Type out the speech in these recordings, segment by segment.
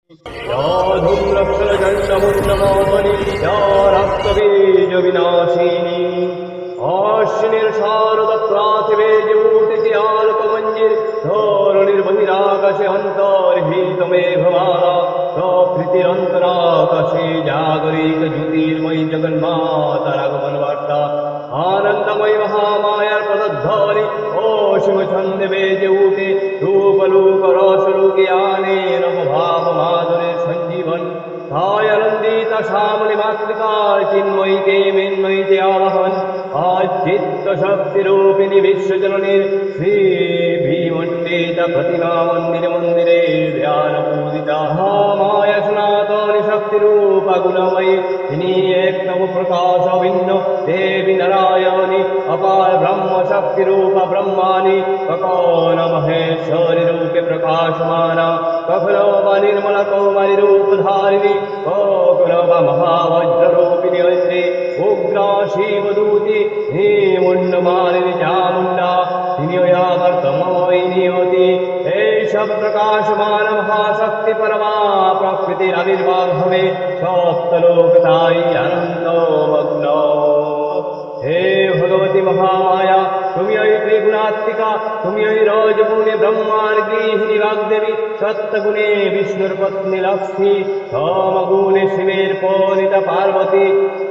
ধূম্রক্ষণচণ্ডমুণ্ডমোদনী রক্তবীজবিনাশিনী অশ্বিনীর শারদ প্রাথিবে জৌতিতে আলোকমঞ্জির ধরণীর বহিরাকাশে অন্তর্হিত মেঘমালা প্রকৃতিরন্তরাকাশে জাগরিত জ্যোতির্ময়ী জগন্মাতার আগমন বার্তা আনন্দময়ী মহামায়ার পদধ্বনি অসীম ছন্দে বেজে উঠে রূপলোক রসলোকে আনে নবভাব মাধুরীর সঞ্জীবন তাই আনন্দিতা শ্যামলী মাতৃকার চিন্ময়ীকে মেন্ময়ীতে আবাহন আজ চিত্ত শক্তি রূপিণী বিশ্বজননীর শ্রী ভীমণ্ডিতা প্রতিমা মন্দিরে মন্দিরে ধ্যান পূজিতা মায়া সনাতনী শক্তি রূপা গুণময়ী তিনি এক নব প্রকাশ ভিন্ন দেবী নারায়ণী অপার ব্রহ্ম শক্তি রূপা ব্রহ্মাণী কখন মহেশ্বরী রূপে প্রকাশমানা কখনো বা নির্মলা কৌমারী রূপধারিণী কখনো বা মহাবজ্র রূপিণী ঐন্দ্রী উগ্রা শিবদূতি হেমুণ্ডমালিনী চামুণ্ডা তিনি আবার তময়ী নিয়তি এইসব প্রকাশমান মহাশক্তি পরমা প্রকৃতির আবির্ভাব হবে সপ্তলোক তাই আনন্দমগ্ন। হে ভগবতী মহামায়া তুমি ওই ত্রিগুণাত্মিকা তুমি ওই রজগুণে ব্রহ্মার গৃহিণী বাগদেবী সত্যগুণে বিষ্ণুর পত্নী লক্ষ্মী সমগুণে শিবের পরিতা পার্বতী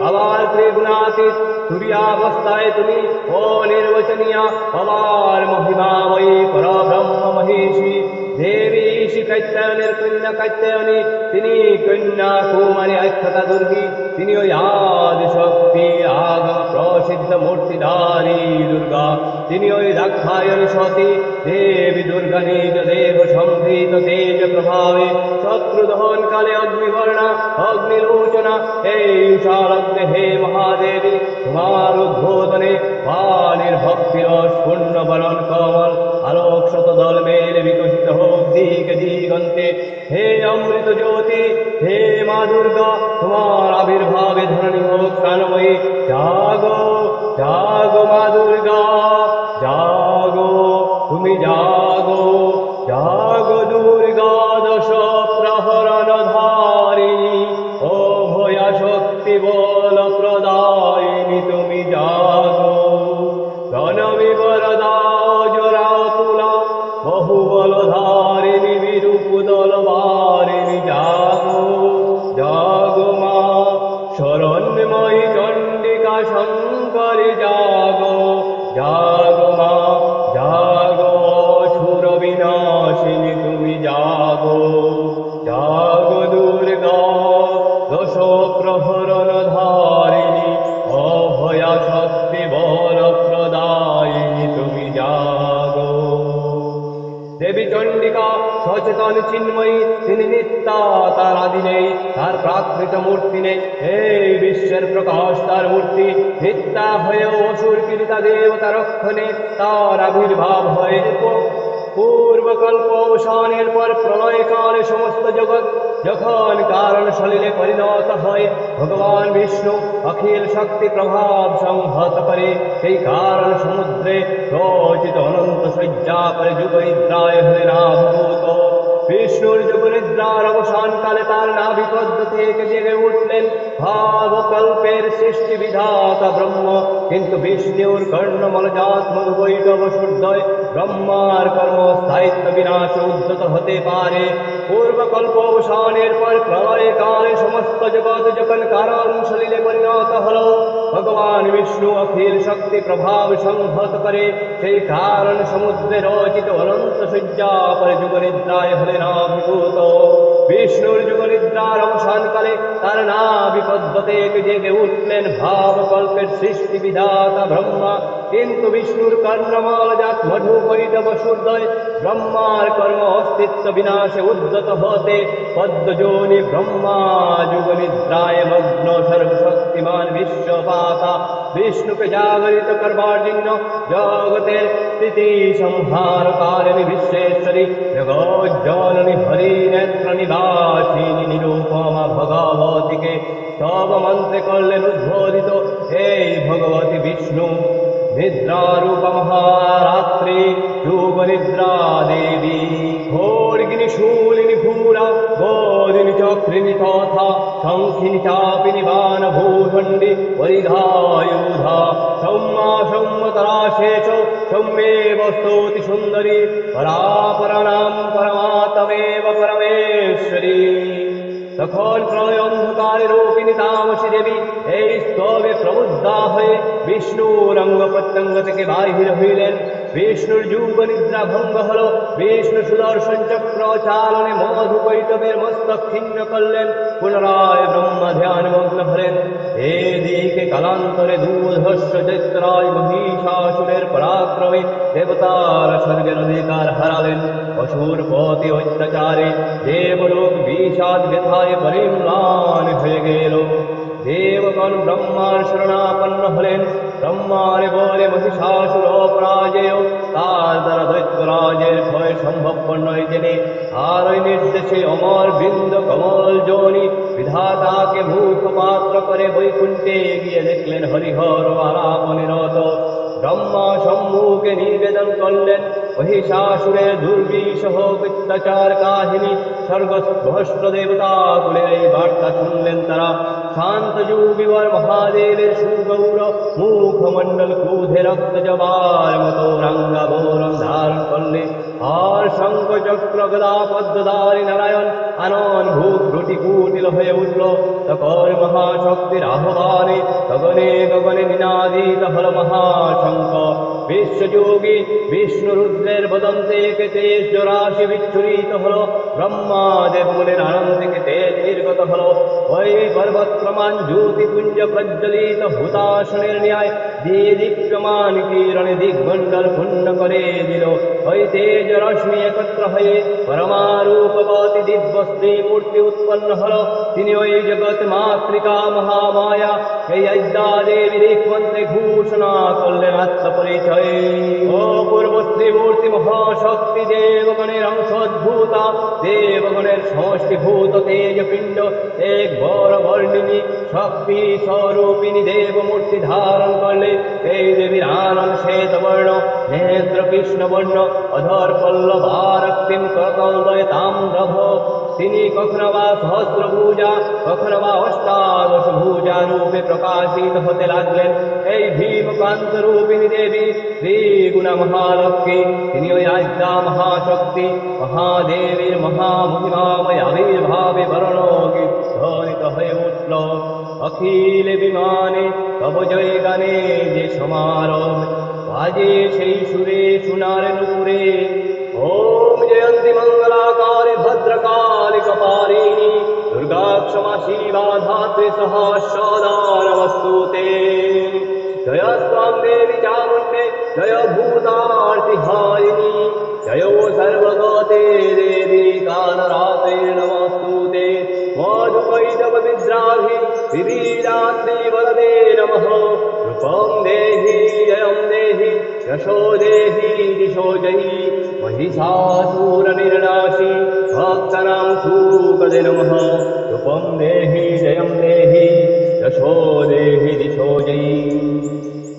আবার ত্রিগুণাতীত তুরীয়াবস্থায় তুমি অনির্বচনীয়া আবার মহিমাময়ী পরব্রহ্ম মহিষী দেবী শ্রী কাত্যায়নের কন্যা কাত্যায়নী তিনি কন্যা কুমারী আখ্যাতা দুর্গী তিনি ওই আদি শক্তি আগম প্রসিদ্ধ মূর্তিধারী দুর্গা তিনি ওই দাক্ষায়ণী সতী দেবী দুর্গা নিজ দেব সংহৃত তেজ প্রভাবে শত্রুদহন কালে অগ্নিবর্ণা অগ্নিলোচনা এই উষারগ্নে হে মহাদেবী তোমার উদ্বোধনে পানির ভক্তিরস পূর্ণ বরণ কমল আলোক শতদল মেলে বিকশিত হোক দিকে দিগন্তে হে অমৃত জ্যোতি হে মা দুর্গা তোমার আবির্ভাবে ধরণী হোক প্রাণময়ী জাগো জাগো মা দুর্গা জাগো তুমি জাগো জাগো দুর্গা দশ প্রহরণ ধারিণী ও ভয়া শক্তি বল প্রদায়িনী তুমি জাগো প্রণমী বরদাও জোড়াও তুলা বহু বলধারিণী বিরূপ দলবারিণী জাগো জাগো মা শরণ্যময়ী চণ্ডিকা শঙ্করী জাগো জাগো মা জাগো অসুর বিনাশিনী তুমি জাগো জাগো দুর্গা দশ প্রহরণ ধারিণী অভয়া শক্তি বল প্রদায়িনী তুমি জাগো দেবী চণ্ডিকা সচেতন চিন্ময়ী তিনি নিত্যা তার আদি নেই তার প্রাকৃত মূর্তি নেই এই বিশ্বের প্রকাশ তার মূর্তি নিত্যা হয়েও অসুর পীড়িতা দেবতা রক্ষণে তার আবির্ভাব হয় পূর্বকল্প অবসানের পর প্রলয়কালে সমস্ত জগৎ যখন কারণ সলিলে পরিণত হয় ভগবান বিষ্ণু অখিল শক্তি প্রভাব সংহত করে সেই কারণ সমুদ্রে রচিত অনন্ত শয্যা পরে যুগনিদ্রায় হলেন আবির্ভূত বিষ্ণুর যুগনিদ্রার অবসানকালে তার নাভিপদ্ম থেকে জেগে উঠলেন ভাবকল্পের সৃষ্টি বিধাতা ব্রহ্ম কিন্তু বিষ্ণুর কর্ণমলজাত্মক বৈঠব সূর্যয় ব্রহ্মার কর্ম স্থায়িত্ব বিনাশ উদ্যত হতে পারে পূর্বকল্প অবসানের পর প্রলয়কালে সমস্ত জগৎ যখন কারণ সলিলে পরিণত হল ভগবান বিষ্ণু অখিল শক্তি প্রভাব সংহত করে সেই কারণ সমুদ্রে রচিত অনন্ত শয্যা পরে যুগনিদ্রায় হলেন আবির্ভূত বিষ্ণুর যুগনিদ্রার অবসানকালে তার নাভিপদ্ম থেকে জেগে উঠলেন ভাবকল্পের সৃষ্টি বিধাতা ব্রহ্মা কিন্তু বিষ্ণুর কর্ণমলজাত মধু পরিতব সূর্যয় ব্রহ্মার কর্ম অস্তিত্ব বিনাশে উদ্যত হতে পদ্মযোনি ব্রহ্মা যুগনিদ্রায় মগ্ন সর্বশক্তিমান বিশ্বপাতা বিষ্ণুকে জাগরিত করবার জন্য জগতের স্থিতি সংহার কারিণী বিশ্বেশ্বরী জগজ্জননী হরি নেত্র নিবাসিনী নিরূপমা ভগবতীকে তব মন্ত্রে করলেন উদ্বোধিত এই ভগবতী বিষ্ণু নিদ্রারূপ মহারাত্রি যুগ নিদ্রা দেবী ঘোরগিনী শূলিনী ভূরা গৌরী वक्त्रिणि तथा शङ्खिनि चापि निवानभूषण्डि परिधायुधा सौम्या सौम्यतराशेष सौम्येव स्तौति सुन्दरी परापराणां परमात्मेव परमेश्वरी তখন প্রলয় অন্ধকারে রূপিণী তামসী দেবী এই স্তবে প্রবুদ্ধা হয়ে বিষ্ণুর অঙ্গ প্রত্যঙ্গ থেকে বাহির হইলেন। বিষ্ণুর যুগ নিদ্রা ভঙ্গ হল। বিষ্ণু সুদর্শন চক্র চালনে মধু কৈটবের মস্তক ছিন্ন করলেন। পুনরায় ব্রহ্মা ধ্যান মগ্ন হলেন। এদিকে কালান্তরে দুর্ধর্ষ চৈত্রায় মহিষাসুরের পরাক্রমে দেবতারা স্বর্গের অধিকার হারালেন। অসুর পতি অত্যাচারে দেবলোক বিষাদ ব্যথায় পরিম্লান হয়ে গেল। দেবগণ ব্রহ্মার শরণাপন্ন হলেন। ব্রহ্মার বলে মহিষাসুর অপরাজেয়, তার দ্বারা দৈত্যরাজের ভয় সম্ভবপর নয় জেনে আর ওই নির্দেশে অমর বৃন্দ কমল জনি বিধাতাকে মুখপাত্র করে বৈকুণ্ঠে গিয়ে দেখলেন হরিহর আলাপনে রত। ব্রহ্মা সম্মুখে নিবেদন করলেন মহিষাসুরের দুর্বিষহ অত্যাচার কাহিনী। স্বর্গভ্রষ্ট দেবতা কুলের এই বার্তা শুনলেন তারা। শান্ত যুগিবর মহাদেবের সুগৌর মুখমণ্ডল ক্রোধে রক্ত জবার মতো রাঙ্গাবরণ ধারণ করলে। আর শঙ্খ চক্র গদা পদ্মধারী নারায়ণ আনন ভূত রুটি কুটিল হয়ে উঠল। তখন মহাশক্তির আহ্বানে গগনে গগনে নিনাদিত হল মহাশঙ্খ। বিশ্বযোগী বিষ্ণু রুদ্রের বদন থেকে তেজ জরাশি বিচ্ছুরিত হল। ব্রহ্মা দেবগুণের আনন্দ থেকে তেজ নির্গত হল। ওই পর্বত প্রমাণ জ্যোতিপুঞ্জ প্রজ্বলিত হুতাসনের ন্যায় দীপ্যমান কিরণে দিগ্মণ্ডল পূর্ণ করে দিল। ওই তেজ রশ্মি একত্র হয়ে পরমারূপবতী দিব্য স্ত্রী মূর্তি উৎপন্ন হল। তিনি ওই জগৎ মাতৃকা মহামায়া এই অদ্যা দেবীর মন্ত্রে ঘোষণা করলেন আত্মপরিচয়। অপূর্ব স্ত্রী মূর্তি মহাশক্তি দেবগণের অংশোদ্ভূতা, দেবগণের সমষ্টিভূত তেজ পিণ্ড এক বড় বর্ণিনী শক্তি স্বরূপিণী দেবমূর্তি ধারণ করলে। এই দেবীর আনন শ্বেত বর্ণ, নেত্র কৃষ্ণ বর্ণ, অধর পল্লব আরক্তিম করতলদয় তাম্রভ। তিনি কখনো বা সহস্রভুজা কখনো বা অষ্টাদশ ভুজা রূপে প্রকাশিত হতে লাগলেন। এই ভীমকান্ত রূপিণী দেবী শ্রীগুণা মহালক্ষ্মী, তিনি ওই আদ্যা মহাশক্তি মহাদেবীর মহামহিমাময় আবির্ভাবে বর্ণগীত হয়ে উঠল। অখিল বিমানে তব জয় গানে যে সমারোহ, বাজে সেই সুরে সোনার নুপুরে। ওম জয়ন্তী মঙ্গলাকারে ভদ্রকালী কপালিনী দুর্গা ক্ষমা শিবা ধাত্রী সহস্রদা নমস্তুতে। জয় স্বাং দেবী চামুণ্ডে জয় ভূতার্তিহারিণী জয় সর্বগতে দেবী কালরাত্রে নমস্তুতে। মধুকৈটব বিদ্রাহি বিবিধাত্রি বলদে নমঃ। রূপং দেহি জয়ং দেহি যশো দেহি দিশো জয়ী महिषासुर निर्नाशी भक्तानां सुखदे नमः। रूपं देहि जयं देहि यशो देहि दिशो जयी।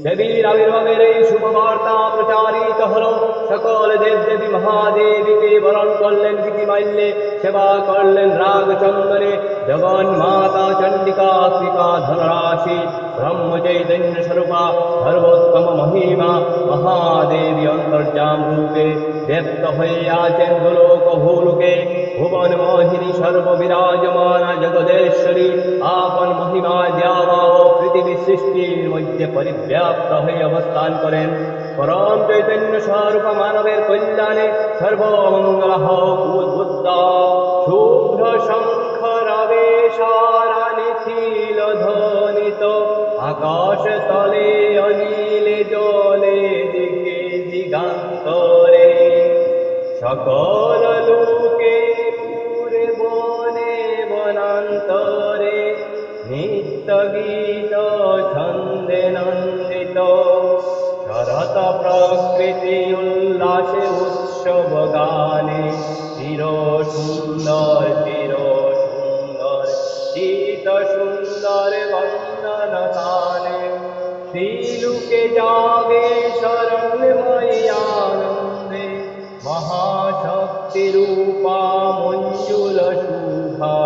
দেবীর আবির্ভাবের এই শুভবার্তা প্রচারিত হল। সকল দেবদেবী মহাদেবীকে বরণ করলেন গীতিমাল্যে, সেবা করলেন রাগ চন্দনে। জগন মাতা চণ্ডিকা কৃপা ধনরাশি ব্রহ্ম চৈতন্য স্বরূপা সর্বোত্তম মহিমা মহাদেবী অন্তর্যাম রূপে ব্যক্ত হয়ে আছেন গোলোক ভূলোকে। ভুবন মোহিনী সর্ববিরাজমানা জগদেশ্বরী আপন মহিমা দেওয়া ও পৃথিবী সৃষ্টির মধ্যে পরিব্যাপ্ত হয়ে অবস্থান করেন। পরম চৈতন্য স্বরূপ মানবের কল্যাণে সর্বমঙ্গল হোক উদ্বুদ্ধ। শুভ্র শঙ্খ রবে সারা নিখিল ধ্বনিত, আকাশ তলে অনিলে জলে দিকে দিগান্তরে। সকল লোকে পুরে বনে বনান্তরে, নিত্য গীত ছন্দে নন্দিত। শরৎ প্রকৃতি উল্লাসে উৎসব গানে, চির সুন্দর চির সুন্দর চিত সুন্দর বন্দন গানে। শ্রীলোকে জাগে শরণময়ী আনন্দে, মহাশক্তি রূপা মঞ্জুল শুভা।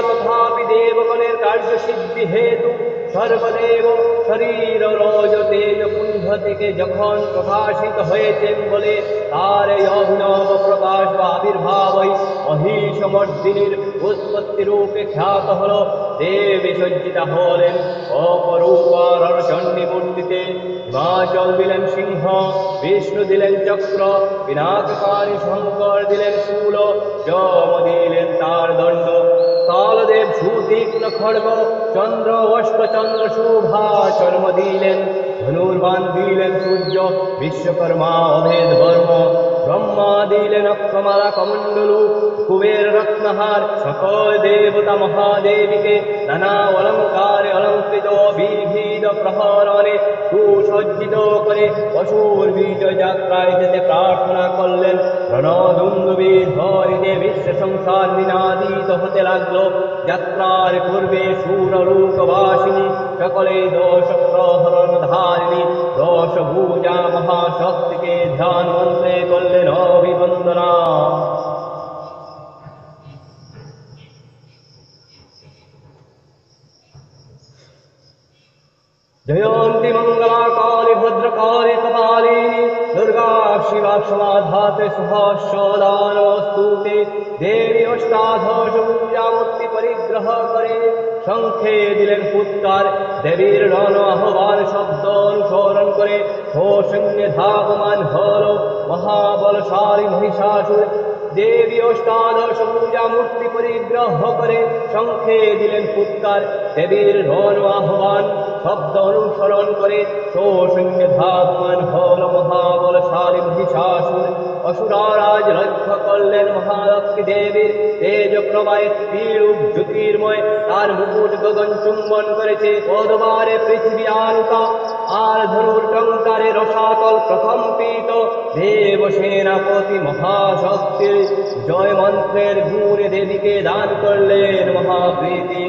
তথাপি দেবগণের কার্যসিদ্ধি হেতু সর্বদেব শরীর রজ তেজ কুণ্ড থেকে যখন প্রকাশিত হয়েছেন বলে তার এই অভিনব প্রকাশ বা আবির্ভাবই মহিষমর্দিনীর উৎপত্তি রূপে খ্যাত হল। দেবী সজ্জিতা হলেন অপরূপার চণ্ডী মূর্তিতে। হিমাচল দিলেন সিংহ, বিষ্ণু দিলেন চক্র, বিনাশকারী শঙ্কর দিলেন শূল, যম দিলেন তার দণ্ড, কালদেব সুতীক্ষ্ণ খড়গ, চন্দ্র অষ্টচন্দ্র শুভা চর্ম দিলেন, ধনুর্বাণ দিলেন সূর্য, বিশ্বকর্মা অভেদ বর্ম, ব্রহ্মা দিলেন অক্ষমালা কমণ্ডলু, কুবের রত্নহার, সকল দেবতা মহাদেবীকে নানা অলঙ্কারে অলঙ্কৃত বিবিধ প্রহরণে সুসজ্জিত করে অসুর বিজয় যাত্রায় যেতে প্রার্থনা করলেন। রণদুন্দুবি ধরিতে বিশ্ব সংসার নিনাদিত হতে লাগলো। যাত্রার পূর্বে সুররূপবাসিনী সকলে দোষ প্রহরণ ধারিণী দশ ভুজা মহাশক্তিকে ধ্যান মন্ত্রে করলেন অভিবন্দনা। जयन्ती मंगला काली भद्रकाली कपालिनी दुर्गा शिवा क्षमा धात्रे सहस्रदानस्तुते। देवी अष्टादश पूजा मूर्ति परिग्रह करे शंखे दिलेन पुत्कार, देवीर रণ আহ্বান শব্দ অনুসরণ করে সৈন্য ধাবমান হল মহাবলশালী মহিষাসুর। দেবী অষ্টাদশ পূজা মূর্তি পরিগ্রহ করে শঙ্খে দিলেন ফুৎকার, দেবীর রণ আহ্বান শব্দ অনুসরণ করে সৈন্য ধাবমান হল মহাবলশালী মহিষাসুর। অসুরারাজ রক্ষা করলেন মহালক্ষ্মী দেবীর তেজ প্রবাহে ত্রিরূপ জ্যোতির্ময়, তার মুকুট গগন চুম্বন করেছে পদবারে পৃথিবী আলুকা, আর ধনুর টঙ্কারে রসাতল প্রকম্পিত। দেব সেনাপতি মহাশক্তির জয় মন্ত্রের গুণে দেবীকে দান করলেন মহাপ্রীতি।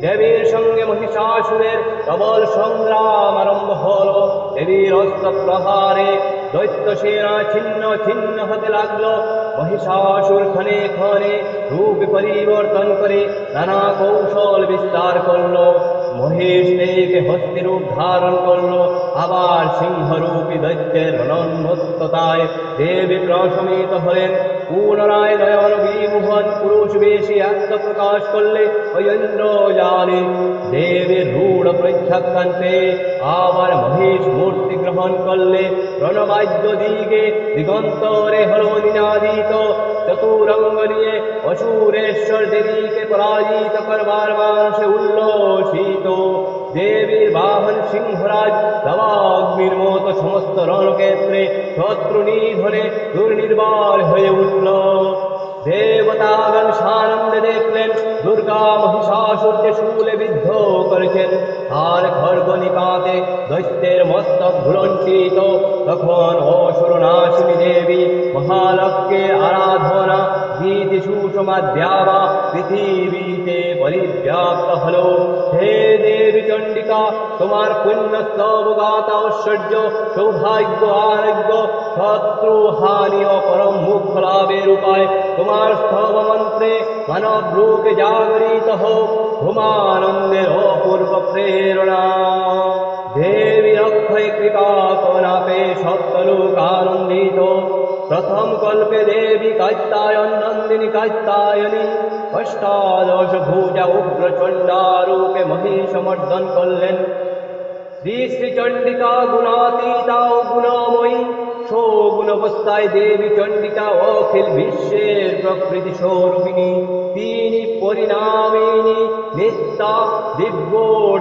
দেবীর সঙ্গে মহিষাসুরের প্রবল সংগ্রাম আরম্ভ হল। দেবীর অস্ত্র প্রহারে দৈত্য সেনা ছিন্ন ছিন্ন হতে লাগলো। মহিষাসুর ক্ষণে ক্ষণে রূপ পরিবর্তন করে নানা কৌশল বিস্তার করলো। মহেশ থেকে হস্তি রূপ ধারণ করলো, আবার সিংহরূপী দৈত্যের রণোন্মত্ততায় দেবী প্রশমিত হলেন। পুনরায় নয়ন বিমোহন পুরুষ বেশি আত্মপ্রকাশ করলে ঐন্দ্রজালে দেবীর রূঢ় প্রত্যাখ্যান পেয়ে আবার মহেশ মূর্তি গ্রহণ করলে। রণবাদ্য দিকে দিগন্তরে হল নিনাদিত, চতুরঙ্গ নিয়ে অসুরেশ্বর দেবীকে পরাজিত করবার মানসে উল্লসিত। দেবীর বাহন সিংহরাজ দাবাগ্নির মতো সমস্ত রণক্ষেত্রে শত্রু নিধনে দুর্নির্বার হয়ে উঠল। দেবতাগণ সানন্দে দেখলেন দুর্গা মহিষাসুরকে শূলে বিদ্ধ করেছেন, আর খড়গ নিপাতে দৈত্যের মস্তক ভুলণ্ঠিত। তখন অসুরনাশিনী দেবী মহালক্ষ্মীর আরাধনা গীতি সুষমা দ্যাবা পৃথিবীতে পরিব্যাপ্ত হল। হে দেবী চণ্ডিকা, তোমার পুণ্য স্তব গাতা ঐশ্বর্য সৌভাগ্য আরোগ্য শত্রু হানি ও পরম মুখ লাভের উপায় তোমার স্তব মন্ত্রে মানব রূপে জাগরিত হোক। হুমানন্দের অপূর্ব প্রেরণা দেবী অক্ষয় কৃপা কনাপে সপ্তলোক আনন্দিত। প্রথম কল্পে দেবী কাত্যায়ন নন্দিনী কাত্যায়নী অষ্টাদশ ভুজা উগ্র চণ্ডারূপে মহিষমর্দন করলেন। শ্রী শ্রী চণ্ডিকা গুণাতীতা ও গুণময়ী, সগুণবস্থায় দেবী চণ্ডিকা অখিল বিশ্বের প্রকৃতি স্বরূপিণী। তিনি পরিণামিনী নিত্যা দিব্য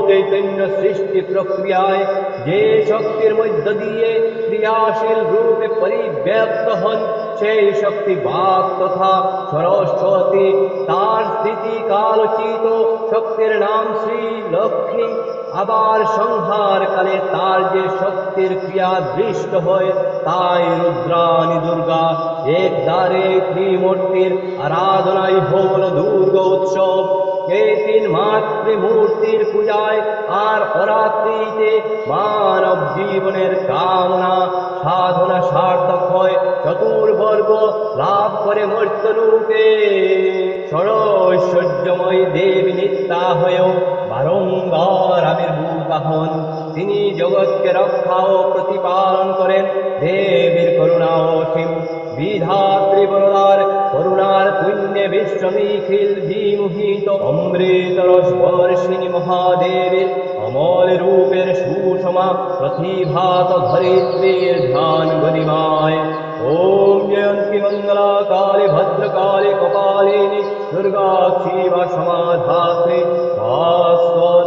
চৈতন্য সৃষ্টি প্রক্রিয়ায় যে শক্তির মধ্য দিয়ে ক্রিয়াশীল রূপে পরিব্যাপ্ত হন, সেই শক্তি বাক তথা সরস্বতী। তার স্থিতি কালোচিত শক্তির নাম শ্রী লক্ষ্মী। আবার সংহার কালে তার যে শক্তির ক্রিয়া দৃষ্ট হয় তাই রুদ্রাণী দুর্গা। এক দ্বারে ত্রিমূর্তির আরাধনাই হল দুর্গা উৎসব। এই তিন মাতৃমূর্তির পূজায় আর অরাত্রিতে মানব জীবনের কামনা সাধনা সার্থক হয়, চতুর্বর্গ লাভ করে মর্ত্যরূপে। ষড়ৈশ্বর্যময়ী দেবী নিত্যা হয়েও বারংবার আবির্ভূত হন। তিনি জগৎকে রক্ষা ও প্রতিপালন করেন। দেবীর করুণা অসীম, বিধাত্রী বরদার করুণার পুণ্যে বিশ্ব নিখিল বিমোহিত। অমৃত রস বর্ষিণী মহাদেবীর অমল রূপের সুষমা প্রতিভাত ধরিত্রীর ধ্যান গরিমায়। ওম জয়ন্তী মঙ্গলা কালী ভদ্রকালী কপালিনী দুর্গা শিবা সমাধাত্রী ভাস্কর